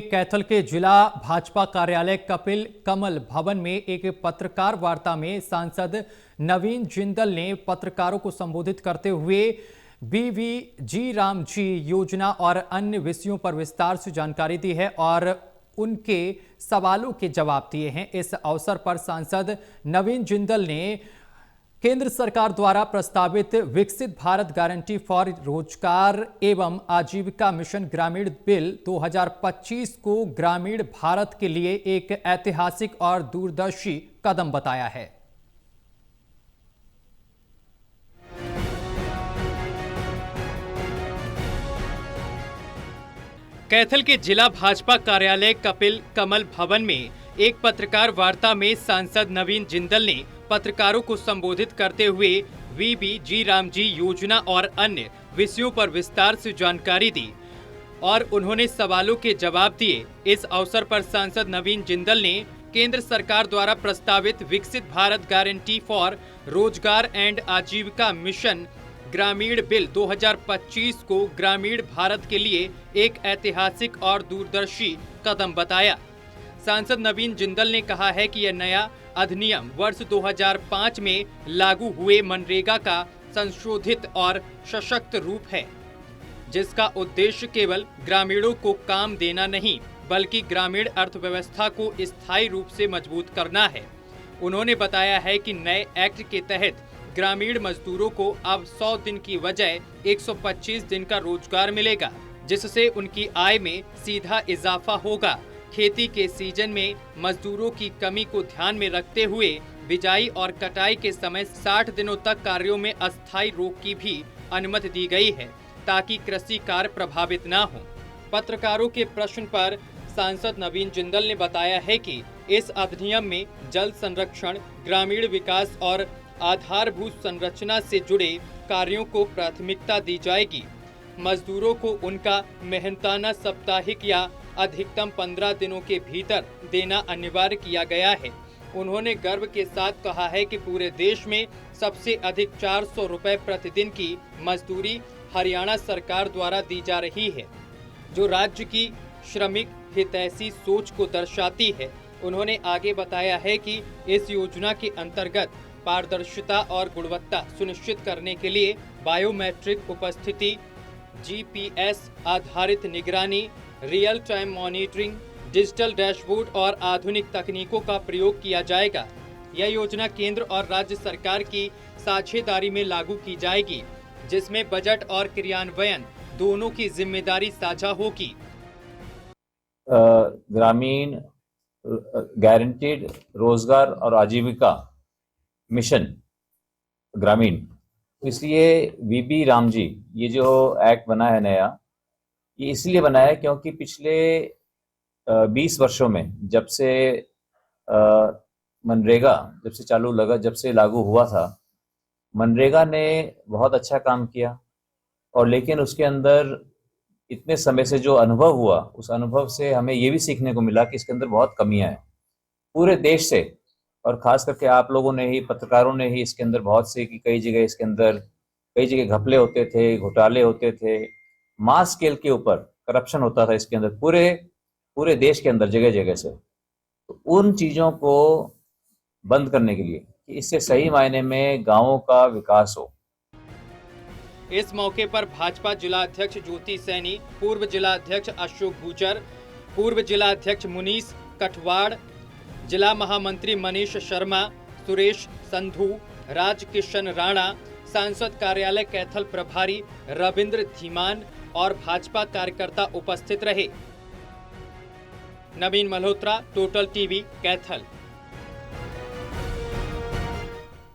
कैथल के जिला भाजपा कार्यालय कपिल कमल भवन में एक पत्रकार वार्ता में सांसद नवीन जिंदल ने पत्रकारों को संबोधित करते हुए बीवीजी राम जी योजना और अन्य विषयों पर विस्तार से जानकारी दी है और उनके सवालों के जवाब दिए हैं। इस अवसर पर सांसद नवीन जिंदल ने केंद्र सरकार द्वारा प्रस्तावित विकसित भारत गारंटी फॉर रोजगार एवं आजीविका मिशन ग्रामीण बिल 2025 को ग्रामीण भारत के लिए एक ऐतिहासिक और दूरदर्शी कदम बताया है। कैथल के जिला भाजपा कार्यालय कपिल कमल भवन में एक पत्रकार वार्ता में सांसद नवीन जिंदल ने पत्रकारों को संबोधित करते हुए बीवीजी राम जी योजना और अन्य विषयों पर विस्तार से जानकारी दी और उन्होंने सवालों के जवाब दिए। इस अवसर पर सांसद नवीन जिंदल ने केंद्र सरकार द्वारा प्रस्तावित विकसित भारत गारंटी फॉर रोजगार एंड आजीविका मिशन ग्रामीण बिल 2025 को ग्रामीण भारत के लिए एक ऐतिहासिक और दूरदर्शी कदम बताया। सांसद नवीन जिंदल ने कहा है कि यह नया अधिनियम वर्ष 2005 में लागू हुए मनरेगा का संशोधित और सशक्त रूप है, जिसका उद्देश्य केवल ग्रामीणों को काम देना नहीं बल्कि ग्रामीण अर्थव्यवस्था को स्थायी रूप से मजबूत करना है। उन्होंने बताया है कि नए एक्ट के तहत ग्रामीण मजदूरों को अब 100 दिन की बजाय 125 दिन का रोजगार मिलेगा, जिससे उनकी आय में सीधा इजाफा होगा। खेती के सीजन में मजदूरों की कमी को ध्यान में रखते हुए बिजाई और कटाई के समय 60 दिनों तक कार्यों में अस्थायी रोक की भी अनुमति दी गई है, ताकि कृषि कार्य प्रभावित न हो। पत्रकारों के प्रश्न पर सांसद नवीन जिंदल ने बताया है कि इस अधिनियम में जल संरक्षण, ग्रामीण विकास और आधारभूत संरचना से जुड़े कार्यों को प्राथमिकता दी जाएगी। मजदूरों को उनका मेहनताना साप्ताहिक या अधिकतम 15 दिनों के भीतर देना अनिवार्य किया गया है। उन्होंने गर्व के साथ कहा है कि पूरे देश में सबसे अधिक 400 रुपए प्रतिदिन की मजदूरी हरियाणा सरकार द्वारा दी जा रही है, जो राज्य की श्रमिक हितैषी सोच को दर्शाती है। उन्होंने आगे बताया है कि इस योजना के अंतर्गत पारदर्शिता और गुणवत्ता सुनिश्चित करने के लिए बायोमेट्रिक उपस्थिति, जीपीएस आधारित निगरानी, real time monitoring, digital dashboard और आधुनिक तकनीकों का प्रयोग किया जाएगा। यह योजना केंद्र और राज्य सरकार की साझेदारी में लागू की जाएगी, जिसमें बजट और क्रियान्वयन दोनों की जिम्मेदारी साझा होगी। ग्रामीण गारंटीड रोजगार और आजीविका मिशन ग्रामीण, इसलिए वीबी राम जी ये जो एक्ट बना है नया, ये इसलिए बना है क्योंकि पिछले 20 वर्षों में जब से मनरेगा जब से लागू हुआ था, मनरेगा ने बहुत अच्छा काम किया और लेकिन उसके अंदर इतने समय से जो अनुभव हुआ, उस अनुभव से हमें ये भी सीखने को मिला कि इसके अंदर बहुत कमियां हैं पूरे देश से, और खास करके आप लोगों ने ही, पत्रकारों ने ही इसके अंदर बहुत से कि कई जगह घपले होते थे, घोटाले होते थे, मास स्केल के ऊपर करप्शन होता था इसके अंदर पूरे देश के अंदर जगह जगह से। तो उन चीज़ों को बंद करने के लिए कि इससे सही मायने में गांवों का विकास हो। इस मौके पर भाजपा जिला अध्यक्ष ज्योति सैनी, पूर्व जिला अध्यक्ष अशोक गुजर, पूर्व जिला अध्यक्ष मुनीश कठवाड़, जिला महामंत्री मनीष शर्मा, सुरेश संधू, राजकिशन राणा, सांसद कार्यालय कैथल प्रभारी रविंद्र धीमान और भाजपा कार्यकर्ता उपस्थित रहे। नवीन मल्होत्रा, टोटल टीवी, कैथल।